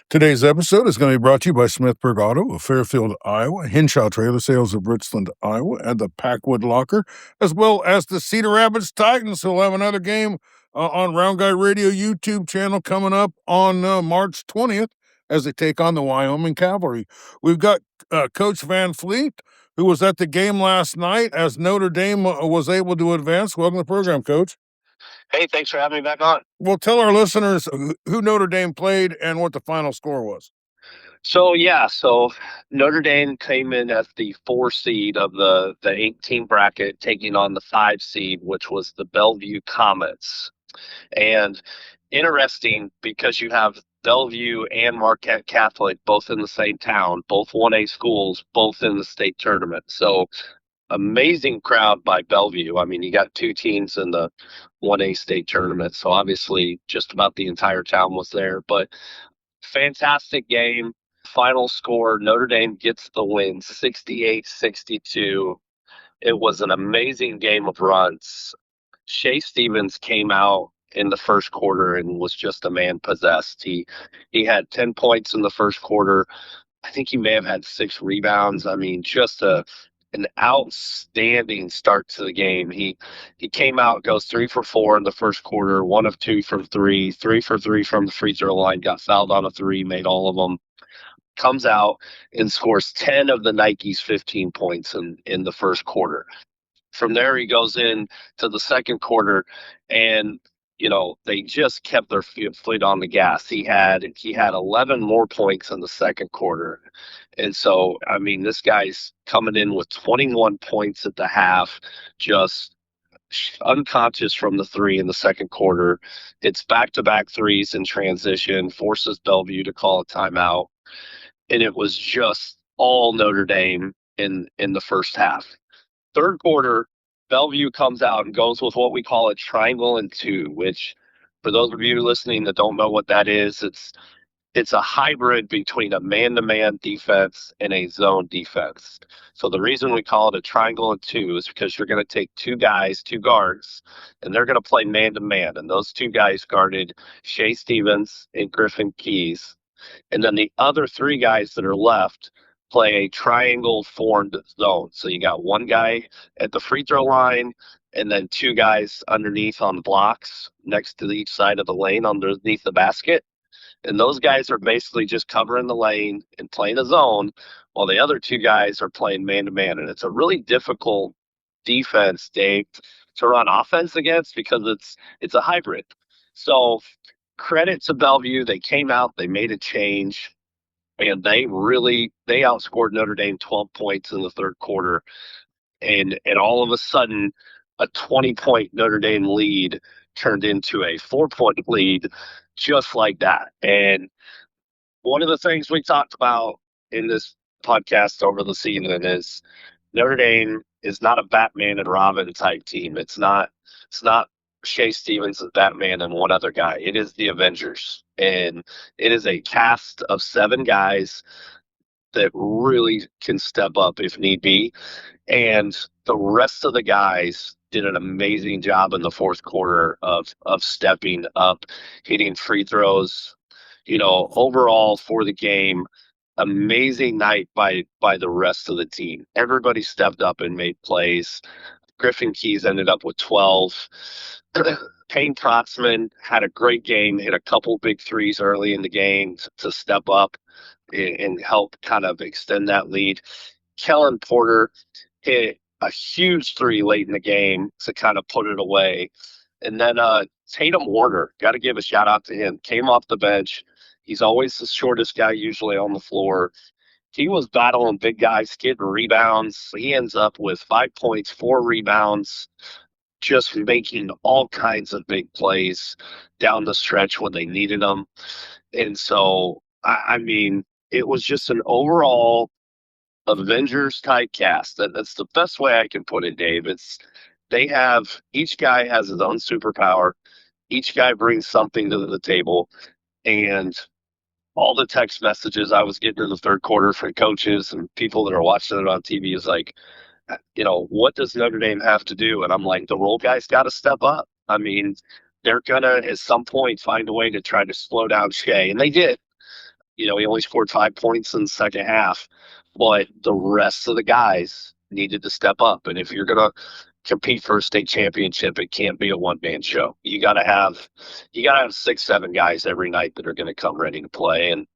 Today's episode is going to be brought to you by Smithburg Auto of Fairfield, Iowa, Hinshaw Trailer Sales of Richland, Iowa, and the Packwood Locker, as well as the Cedar Rapids Titans, who'll have another game on Round Guy Radio YouTube channel coming up on March 20th as they take on the Wyoming Cavalry. We've got Coach Van Fleet, who was at the game last night as Notre Dame was able to advance. Welcome to the program, Coach. Hey, thanks for having me back on. Well, tell our listeners who Notre Dame played and what the final score was. So Notre Dame came in as the 4 seed of the 8-team bracket, taking on the 5 seed, which was the Bellevue Comets. And interesting because you have Bellevue and Marquette Catholic both in the same town, both 1A schools, both in the state tournament. So amazing crowd by Bellevue. I mean, you got 2 teams in the 1A state tournament, so obviously just about the entire town was there. But fantastic game. Final score, Notre Dame gets the win, 68-62. It was an amazing game of runs. Shea Stevens came out in the first quarter and was just a man possessed. He had 10 points in the first quarter. I think he may have had 6 rebounds. I mean, just an outstanding start to the game. He came out, goes 3 for 4 in the first quarter, 1 of 2 from 3, 3 for 3 from the free throw line, got fouled on a 3, made all of them. Comes out and scores 10 of the Nike's 15 points in the first quarter. From there, he goes in to the second quarter, and they just kept their foot on the gas. He had 11 more points in the second quarter. And so, I mean, this guy's coming in with 21 points at the half, just unconscious from the 3 in the second quarter. It's back-to-back threes in transition, forces Bellevue to call a timeout. And it was just all Notre Dame in the first half. Third quarter, Bellevue comes out and goes with what we call a triangle and 2, which for those of you listening that don't know what that is, it's a hybrid between a man-to-man defense and a zone defense. So the reason we call it a triangle and 2 is because you're going to take 2 guards, and they're going to play man-to-man. And those 2 guys guarded Shea Stevens and Griffin Keys. And then the other 3 guys that are left play a triangle formed zone. So you got 1 guy at the free throw line and then 2 guys underneath on blocks next to each side of the lane underneath the basket. And those guys are basically just covering the lane and playing a zone while the other 2 guys are playing man-to-man. And it's a really difficult defense, Dave, to run offense against because it's a hybrid. So credit to Bellevue. They came out, they made a change, and they outscored Notre Dame 12 points in the third quarter. And all of a sudden, a 20-point Notre Dame lead turned into a 4-point lead just like that. And one of the things we talked about in this podcast over the season is Notre Dame is not a Batman and Robin type team. It's not Shea Stevens as Batman and 1 other guy. It is the Avengers. And it is a cast of 7 guys that really can step up if need be. And the rest of the guys did an amazing job in the fourth quarter of stepping up, hitting free throws. Overall for the game, amazing night by the rest of the team. Everybody stepped up and made plays. Griffin Keys ended up with 12. Payne Protzman had a great game, hit a couple big threes early in the game to step up and help kind of extend that lead. Kellen Porter hit a huge 3 late in the game to kind of put it away. And then Tatum Warner, got to give a shout out to him, came off the bench. He's always the shortest guy usually on the floor. He was battling big guys, getting rebounds. He ends up with 5 points, 4 rebounds, just making all kinds of big plays down the stretch when they needed them. And so, I mean, it was just an overall Avengers type cast. That's the best way I can put it, Dave. Each guy has his own superpower. Each guy brings something to the table. And all the text messages I was getting in the third quarter from coaches and people that are watching it on TV is like, what does Notre Dame have to do? And I'm like, the role guys got to step up. I mean, they're going to, at some point, find a way to try to slow down Shea. And they did. He only scored 5 points in the second half, but the rest of the guys needed to step up. And if you're going to compete for a state championship, it can't be a one-man show. You got to have 6, 7 guys every night that are going to come ready to play. And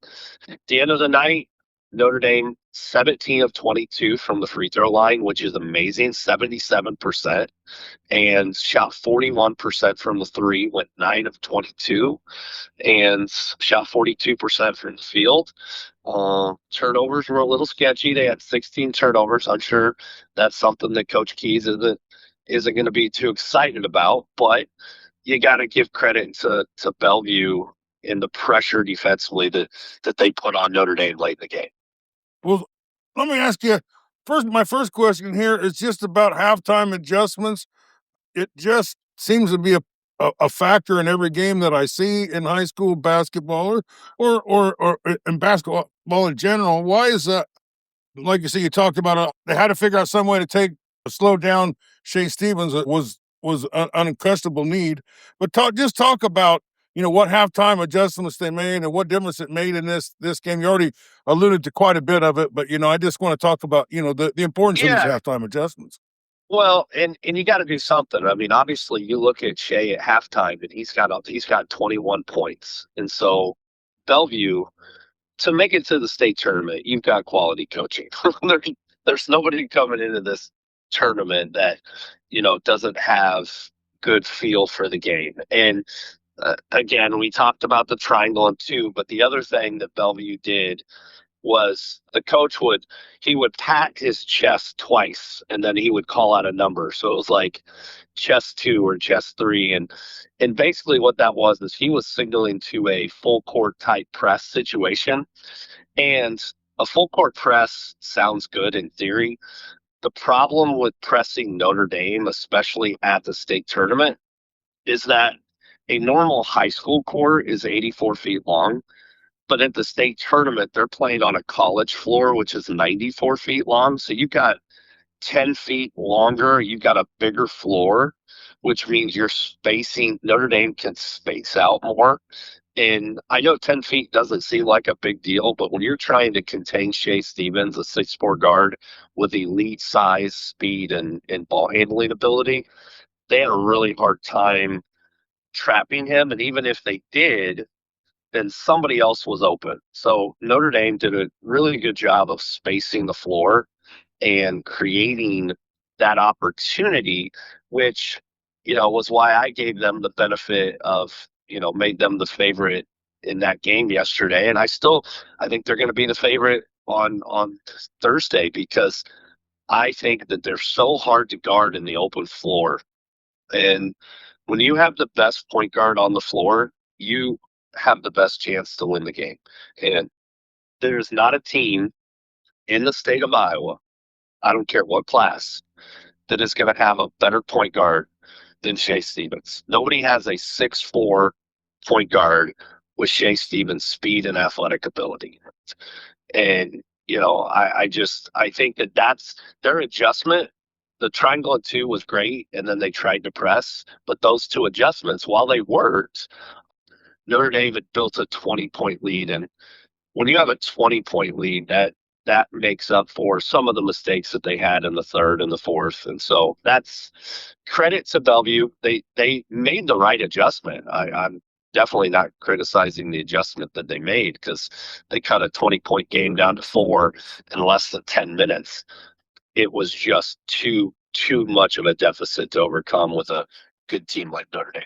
at the end of the night, Notre Dame 17 of 22 from the free throw line, which is amazing, 77%, and shot 41% from the three, went 9 of 22, and shot 42% from the field. Turnovers were a little sketchy. They had 16 turnovers. I'm sure that's something that Coach Keys isn't going to be too excited about, but you got to give credit to Bellevue in the pressure defensively that they put on Notre Dame late in the game. Well, let me ask you first. My first question here is just about halftime adjustments. It just seems to be a factor in every game that I see in high school basketball or in basketball in general. Why is that? Like you said, you talked about they had to figure out some way to slow down Shea Stevens. It was an unquestionable need. But talk about what halftime adjustments they made and what difference it made in this game. You already alluded to quite a bit of it, but I just want to talk about the importance of these halftime adjustments. Well, and you got to do something. I mean, obviously, you look at Shea at halftime, and he's got 21 points, and so Bellevue, to make it to the state tournament, you've got quality coaching. There's nobody coming into this tournament that doesn't have good feel for the game. And again, we talked about the triangle and two, but the other thing that Bellevue did was the coach would pat his chest twice and then he would call out a number. So it was like chest 2 or chest 3, and basically what that was is he was signaling to a full court type press situation. And a full court press sounds good in theory. The problem with pressing Notre Dame, especially at the state tournament, is that a normal high school court is 84 feet long. But at the state tournament, they're playing on a college floor, which is 94 feet long. So you've got 10 feet longer. You've got a bigger floor, which means Notre Dame can space out more. And I know 10 feet doesn't seem like a big deal, but when you're trying to contain Shea Stevens, a 6'4" guard with elite size, speed, and ball handling ability, they had a really hard time trapping him. And even if they did, then somebody else was open. So Notre Dame did a really good job of spacing the floor and creating that opportunity, which, was why I gave them the benefit of, made them the favorite in that game yesterday. And I think they're going to be the favorite on Thursday, because I think that they're so hard to guard in the open floor. And when you have the best point guard on the floor, you have the best chance to win the game. And there's not a team in the state of Iowa, I don't care what class, that is going to have a better point guard than Shea Stevens. Nobody has a 6'4" point guard with Shea Stevens' speed and athletic ability. And, I think that's their adjustment. The triangle and 2 was great, and then they tried to press. But those 2 adjustments, while they worked, Notre Dame had built a 20-point lead. And when you have a 20-point lead, that makes up for some of the mistakes that they had in the third and the fourth. And so that's credit to Bellevue. They made the right adjustment. I'm definitely not criticizing the adjustment that they made, because they cut a 20-point game down to 4 in less than 10 minutes. It was just too much of a deficit to overcome with a good team like Notre Dame.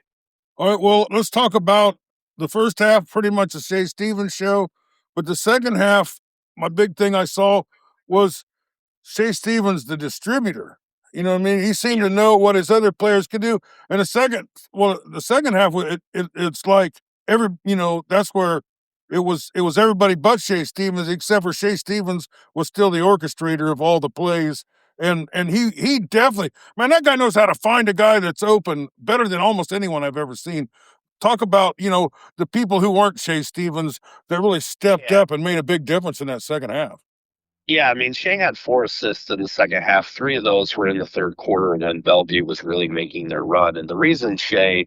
All right, well, let's talk about the first half, pretty much a Shea Stevens show. But the second half, my big thing I saw was Shea Stevens, the distributor. You know what I mean? He seemed to know what his other players could do. And the second half, it's like that's where it was everybody but Shea Stevens, except for Shea Stevens was still the orchestrator of all the plays. And he definitely, man, that guy knows how to find a guy that's open better than almost anyone I've ever seen. Talk about, the people who weren't Shea Stevens that really stepped up and made a big difference in that second half. Yeah, I mean, Shea had 4 assists in the second half. 3 of those were in the third quarter, and then Bellevue was really making their run. And the reason Shea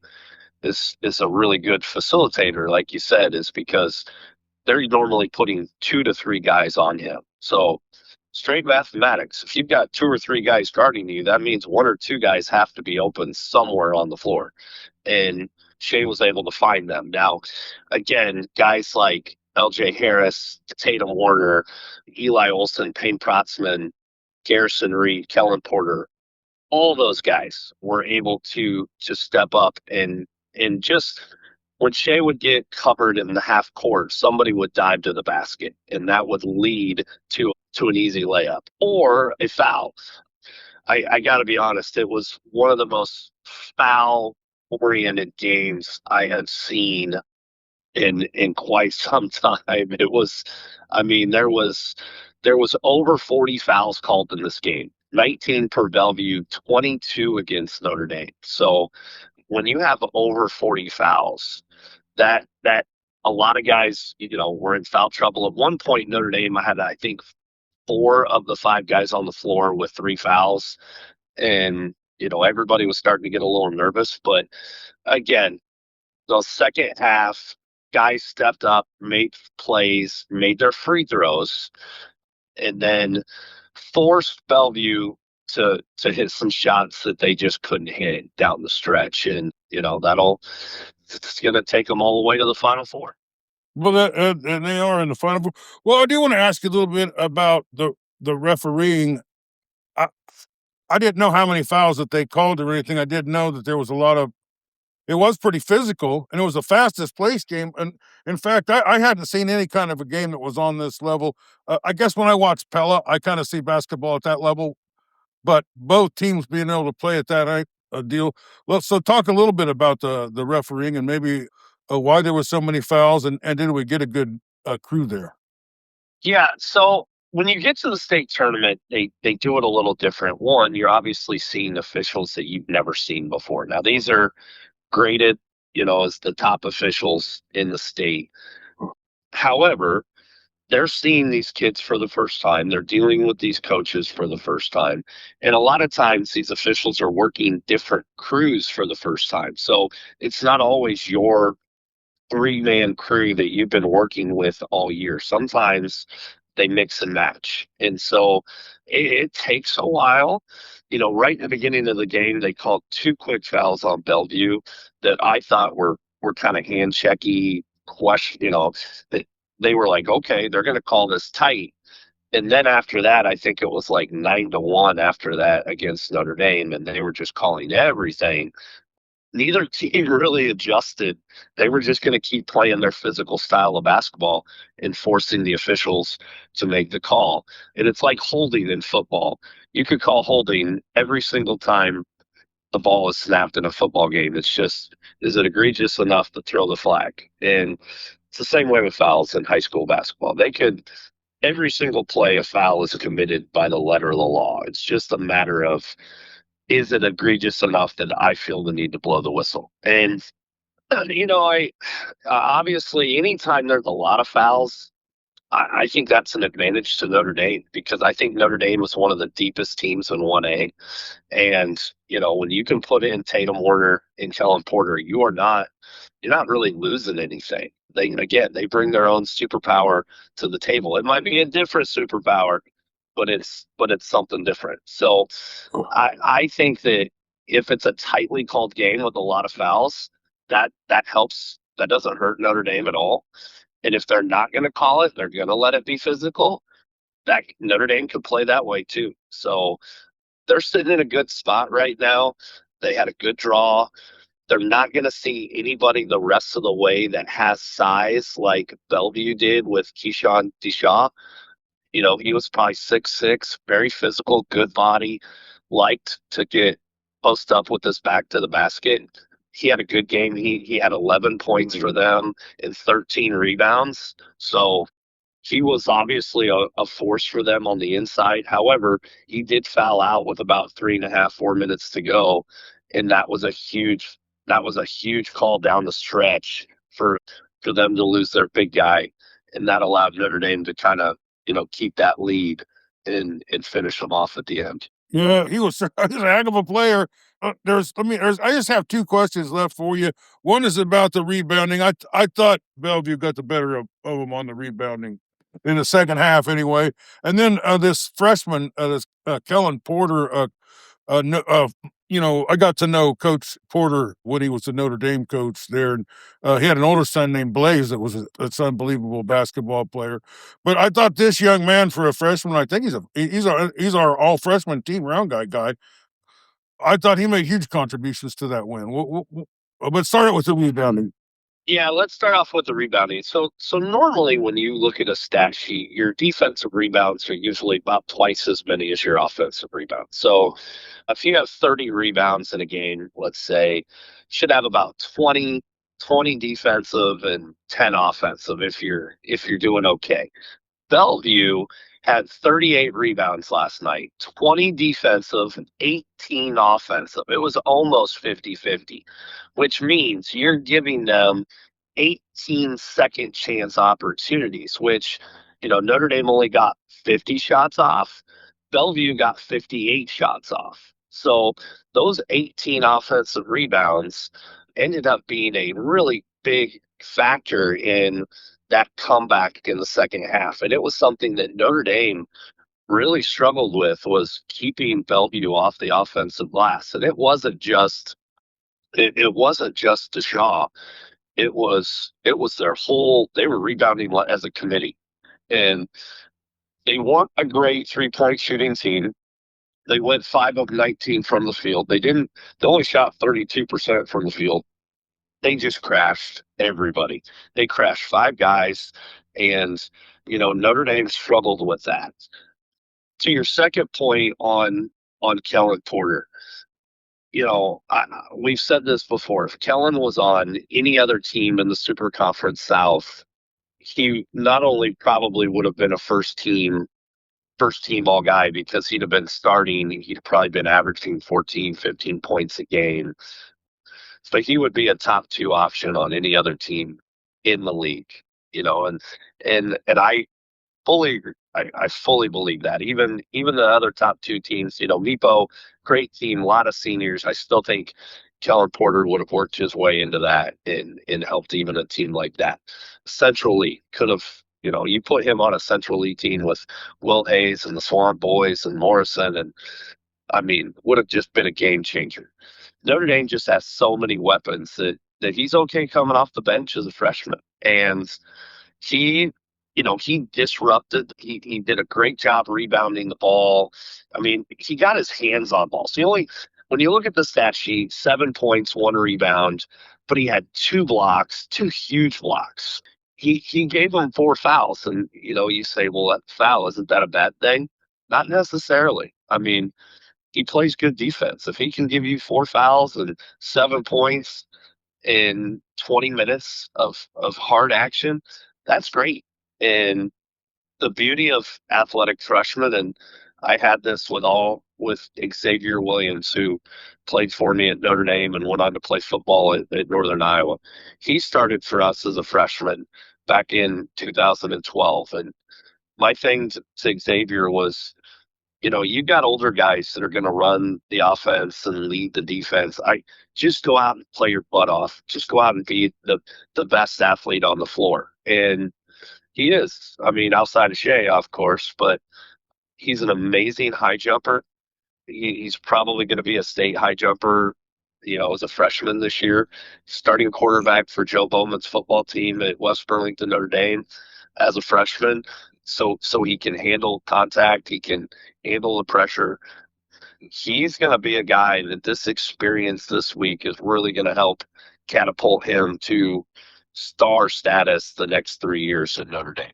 is a really good facilitator, like you said, is because they're normally putting 2 to 3 guys on him. So straight mathematics, if you've got 2 or 3 guys guarding you, that means 1 or 2 guys have to be open somewhere on the floor. And Shea was able to find them. Now, again, guys like LJ Harris, Tatum Warner, Eli Olsen, Payne Protzman, Garrison Reed, Kellen Porter, all those guys were able to step up and just when Shea would get covered in the half court, somebody would dive to the basket, and that would lead to an easy layup or a foul. I got to be honest, it was one of the most foul oriented games I had seen in quite some time. It was, I mean, there was over 40 fouls called in this game. 19 per Bellevue, 22 against Notre Dame. So when you have over 40 fouls, that a lot of guys, were in foul trouble. At one point, Notre Dame had, I think, 4 of the 5 guys on the floor with 3 fouls, and everybody was starting to get a little nervous. But again, the second half, guys stepped up, made plays, made their free throws, and then forced Bellevue to hit some shots that they just couldn't hit down the stretch. And it's going to take them all the way to the Final Four. Well, and they are in the Final Four. Well, I do want to ask you a little bit about the refereeing. I didn't know how many fouls that they called or anything. I did know that there was a lot of. It was pretty physical, and it was the fastest place game. And in fact, I hadn't seen any kind of a game that was on this level. I guess when I watch Pella, I kind of see basketball at that level, but both teams being able to play at that deal. So talk a little bit about the refereeing and maybe why there were so many fouls, and did we get a good crew there? Yeah, so when you get to the state tournament, they do it a little different. One, you're obviously seeing officials that you've never seen before. Now, these are graded, as the top officials in the state. However, they're seeing these kids for the first time. They're dealing with these coaches for the first time. And a lot of times these officials are working different crews for the first time. So it's not always your 3-man crew that you've been working with all year. Sometimes they mix and match. And so it takes a while. Right in the beginning of the game, they called 2 quick fouls on Bellevue that I thought were kind of hand checky question, that they were like, okay, they're going to call this tight. And then after that, I think it was like 9-1 after that against Notre Dame, and they were just calling everything. Neither team really adjusted. They were just going to keep playing their physical style of basketball and forcing the officials to make the call. And it's like holding in football. You could call holding every single time the ball is snapped in a football game. It's just, is it egregious enough to throw the flag? And it's the same way with fouls in high school basketball. Every single play, a foul is committed by the letter of the law. It's just a matter of, is it egregious enough that I feel the need to blow the whistle? And, I obviously, anytime there's a lot of fouls, I think that's an advantage to Notre Dame, because I think Notre Dame was one of the deepest teams in 1A. And, when you can put in Tatum Warner and Kellen Porter, you're not really losing anything. They bring their own superpower to the table. It might be a different superpower, but it's something different. So I think that if it's a tightly called game with a lot of fouls, that helps. That doesn't hurt Notre Dame at all. And if they're not going to call it, they're going to let it be physical. That Notre Dame could play that way too. So they're sitting in a good spot right now. They had a good draw. They're not going to see anybody the rest of the way that has size like Bellevue did with Keyshawn Deshaw. He was probably 6'6", very physical, good body, liked to get post up with his back to the basket. He had a good game. He had 11 points for them and 13 rebounds. So he was obviously a force for them on the inside. However, he did foul out with about 3.5, 4 minutes to go. And that was a huge call down the stretch for them to lose their big guy. And that allowed Notre Dame to kind of, keep that lead and finish them off at the end. Yeah, he was he's a heck of a player. I just have two questions left for you. One is about the rebounding. I thought Bellevue got the better of him on the rebounding in the second half, anyway. And then this freshman, this Kellen Porter, no, I got to know Coach Porter when he was the Notre Dame coach there, and he had an older son named Blaze that was an unbelievable basketball player. But I thought this young man, for a freshman, I think he's our all freshman team round guy. I thought he made huge contributions to that win. But start it with the rebounding. Yeah, let's start off with the rebounding. So normally when you look at a stat sheet, your defensive rebounds are usually about twice as many as your offensive rebounds. So if you have 30 rebounds in a game, let's say, you should have about 20 defensive and 10 offensive if you're doing okay. Bellevue had 38 rebounds last night, 20 defensive, 18 offensive. It was almost 50-50, which means you're giving them 18 second chance opportunities, which, Notre Dame only got 50 shots off. Bellevue got 58 shots off. So those 18 offensive rebounds ended up being a really big factor in that comeback in the second half. And it was something that Notre Dame really struggled with, was keeping Bellevue off the offensive glass. And it wasn't just Shaw. It was their whole, they were rebounding as a committee. And they weren't a great 3-point shooting team. They went 5 of 19 from the field. They only shot 32% from the field. They just crashed everybody. They crashed 5 guys, and Notre Dame struggled with that. To your second point on Kellen Porter, we've said this before. If Kellen was on any other team in the Super Conference South, he not only probably would have been a first team all guy, because he'd have been starting. He'd probably been averaging 14, 15 points a game. But he would be a top 2 option on any other team in the league, and I fully believe that. Even the other top 2 teams, Meepo, great team, a lot of seniors. I still think Kellen Porter would have worked his way into that and helped even a team like that. Central League could have, you put him on a Central League team with Will Hayes and the Swamp Boys and Morrison, and would have just been a game changer. Notre Dame just has so many weapons that he's okay coming off the bench as a freshman. And he disrupted. He did a great job rebounding the ball. He got his hands on balls. When you look at the stat sheet, 7 points, 1 rebound, but he had 2 blocks, 2 huge blocks. He gave them 4 fouls. And, you say, well, that foul, isn't that a bad thing? Not necessarily. He plays good defense. If he can give you 4 fouls and 7 points in 20 minutes of hard action, that's great. And the beauty of athletic freshmen, and I had this with Xavier Williams, who played for me at Notre Dame and went on to play football at Northern Iowa. He started for us as a freshman back in 2012. And my thing to Xavier was, you got older guys that are going to run the offense and lead the defense. I just go out and play your butt off. Just go out and be the best athlete on the floor. And he is. Outside of Shea, of course, but he's an amazing high jumper. He's probably going to be a state high jumper, as a freshman this year. Starting quarterback for Joe Bowman's football team at West Burlington, Notre Dame, as a freshman. So he can handle contact. He can handle the pressure. He's going to be a guy that this experience this week is really going to help catapult him to star status the next 3 years at Notre Dame.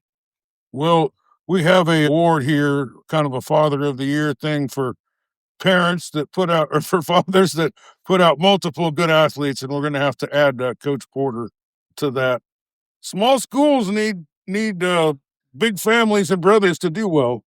Well, we have a award here, kind of a Father of the Year thing for parents that put out, or for fathers that put out multiple good athletes, and we're going to have to add Coach Porter to that. Small schools need big families and brothers to do well.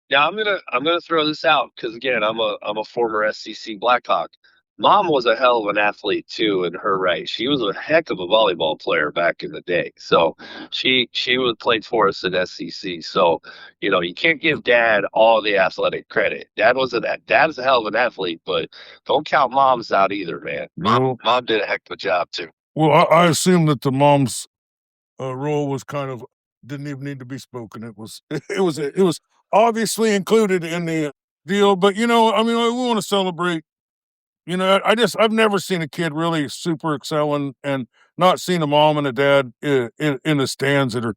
Now I'm gonna throw this out, because again, I'm a former SEC Blackhawk. Mom was a hell of an athlete too in her right. She was a heck of a volleyball player back in the day. So she was played for us at SEC. So, you can't give dad all the athletic credit. Dad's a hell of an athlete, but don't count moms out either, man. Mom did a heck of a job too. Well, I assume that the mom's role was kind of didn't even need to be spoken. It was obviously included in the deal. But I mean, we want to celebrate. I've never seen a kid really super excelling and not seen a mom and a dad in the stands that are,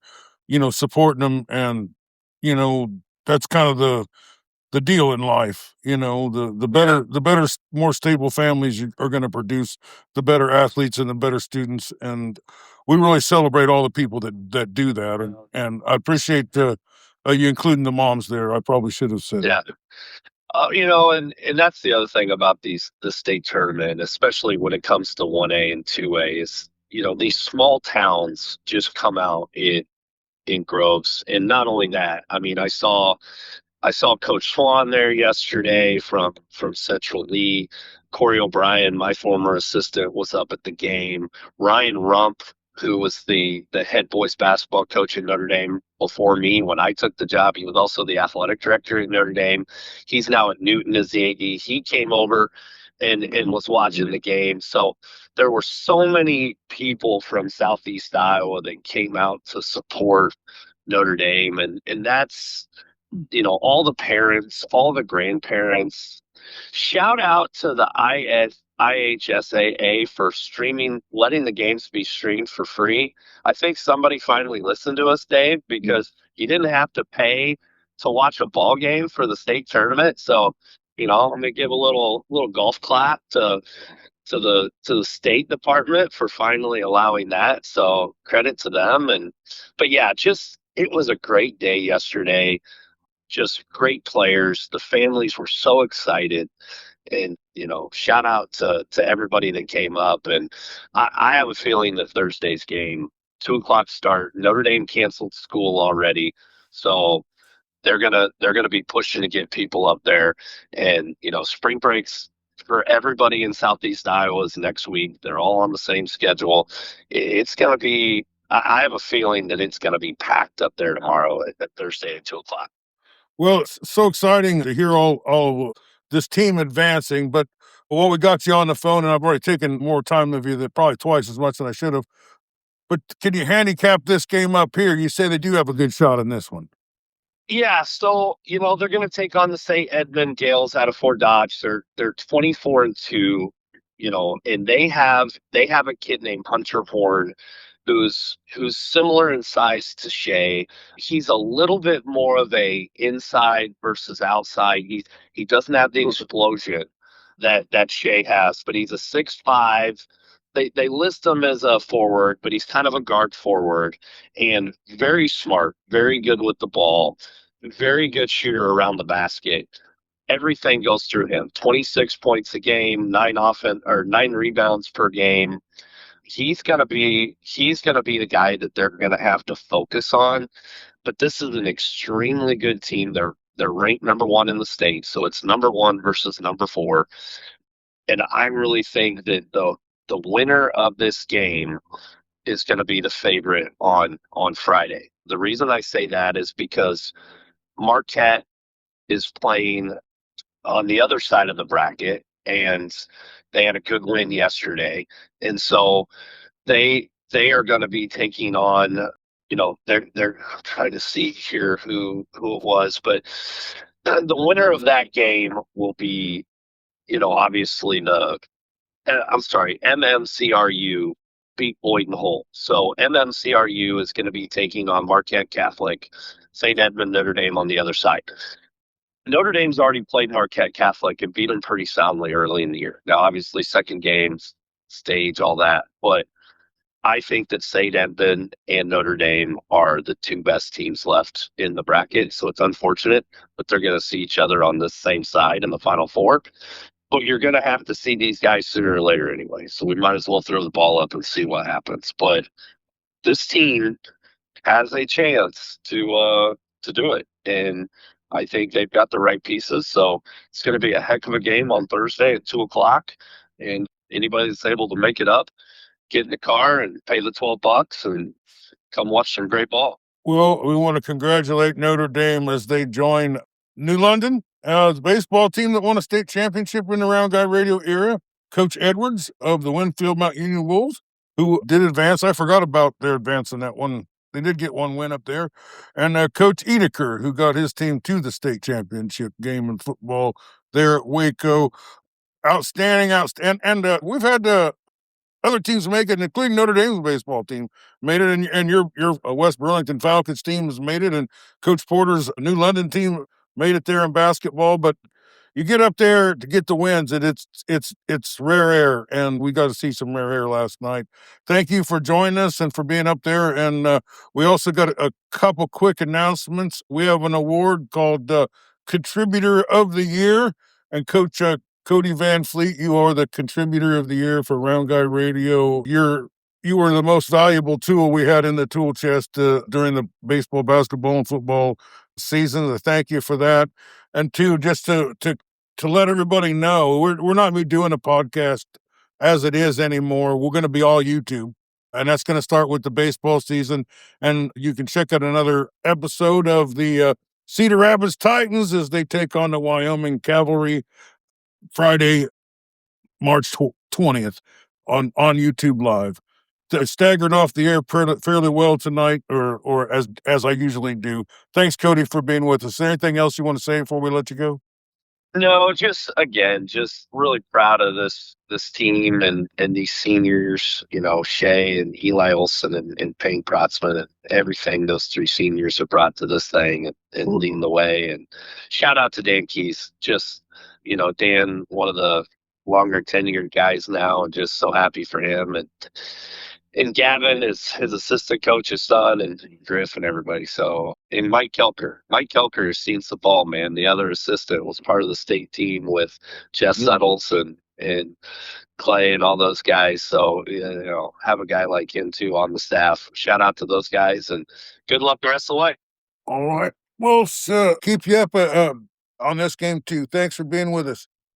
supporting them. And, you know, that's kind of the deal in life. The better, more stable families are going to produce the better athletes and the better students. And we really celebrate all the people that do that. And I appreciate you including the moms there. I probably should have said Yeah. it. And that's the other thing about the state tournament, especially when it comes to 1A and 2A, is these small towns just come out in groves. And not only that, I mean, I saw Coach Swan there yesterday from Central Lee. Corey O'Brien, my former assistant, was up at the game. Ryan Rump, who was the head boys basketball coach at Notre Dame before me when I took the job, he was also the athletic director at Notre Dame. He's now at Newton as the AD. He came over and was watching the game. So there were so many people from Southeast Iowa that came out to support Notre Dame, and that's all the parents, all the grandparents. Shout out to the IHSAA for letting the games be streamed for free. I think somebody finally listened to us, Dave, because you didn't have to pay to watch a ball game for the state tournament. So, I'm gonna give a little golf clap to the State Department for finally allowing that. So credit to them. But yeah, just it was a great day yesterday, just great players. The families were so excited, and shout out to everybody that came up. And I have a feeling that Thursday's game, 2 o'clock start. Notre Dame canceled school already, so they're gonna be pushing to get people up there. And spring breaks for everybody in Southeast Iowa is next week. They're all on the same schedule. It's gonna be. I have a feeling that it's gonna be packed up there tomorrow at Thursday at 2 o'clock. Well, it's so exciting to hear all of this team advancing. But while we got you on the phone, and I've already taken more time of you, that probably twice as much than I should have. But can you handicap this game up here? You say they do have a good shot in this one. Yeah, so they're going to take on the St. Edmund Gales out of Fort Dodge. They're 24-2, and they have a kid named Hunter Horn, who's similar in size to Shea. He's a little bit more of a inside versus outside. He doesn't have the explosion that Shea has, but he's a 6'5". They list him as a forward, but he's kind of a guard forward and very smart, very good with the ball, very good shooter around the basket. Everything goes through him. 26 points a game, 9 rebounds per game. He's gonna be the guy that they're gonna have to focus on. But this is an extremely good team. They're ranked number one in the state, so it's number one versus number four. And I really think that the winner of this game is going to be the favorite on Friday. The reason I say that is because Marquette is playing on the other side of the bracket, and they had a good win yesterday, and so they are going to be taking on. They're trying to see here who it was, but the winner of that game will be, obviously I'm sorry, MMCRU beat Boynton Holt. So MMCRU is going to be taking on Marquette Catholic, St. Edmund, Notre Dame on the other side. Notre Dame's already played Marquette Catholic and beat them pretty soundly early in the year. Now, obviously, second game, stage, all that. But I think that St. Edmund and Notre Dame are the two best teams left in the bracket. So it's unfortunate, but they're going to see each other on the same side in the Final Four. But you're going to have to see these guys sooner or later anyway. So we might as well throw the ball up and see what happens. But this team has a chance to do it, and I think they've got the right pieces. So it's going to be a heck of a game on Thursday at 2 o'clock. And anybody that's able to make it up, get in the car and pay the $12 and come watch some great ball. Well, we want to congratulate Notre Dame as they join New London, the baseball team that won a state championship in the Round Guy Radio era. Coach Edwards of the Winfield Mount Union Wolves, who did advance. I forgot about their advance in that one. They did get one win up there. And Coach Edeker, who got his team to the state championship game in football there at Waco. Outstanding. And we've had other teams make it, including Notre Dame's baseball team made it, and your West Burlington Falcons team has made it, and Coach Porter's New London team made it there in basketball. But you get up there to get the wins, and it's rare air, and we got to see some rare air last night. Thank you for joining us and for being up there. And we also got a couple quick announcements. We have an award called Contributor of the Year, and Coach Cody Van Fleet, you are the Contributor of the Year for Round Guy Radio. You were the most valuable tool we had in the tool chest during the baseball, basketball, and football season. So thank you for that. And two, just to let everybody know, we're not be doing a podcast as it is anymore. We're going to be all YouTube, and that's going to start with the baseball season. And you can check out another episode of the Cedar Rapids Titans as they take on the Wyoming Cavalry Friday, March 20th on YouTube Live. Staggered off the air fairly well tonight, or as I usually do. Thanks, Cody, for being with us. Is there anything else you want to say before we let you go? No, just again, just really proud of this team and these seniors, Shea and Eli Olson and Payne Protzman and everything those three seniors have brought to this thing and leading the way. And shout out to Dan Keys. Just, Dan, one of the longer tenured guys now, and just so happy for him. And Gavin is his assistant coach's son, and Griff and everybody. So, and Mike Kelker. Mike Kelker has seen the ball, man. The other assistant was part of the state team with Jess Settles and Clay and all those guys. So, have a guy like him too on the staff. Shout out to those guys, and good luck the rest of the way. All right. Well, keep you up on this game too. Thanks for being with us.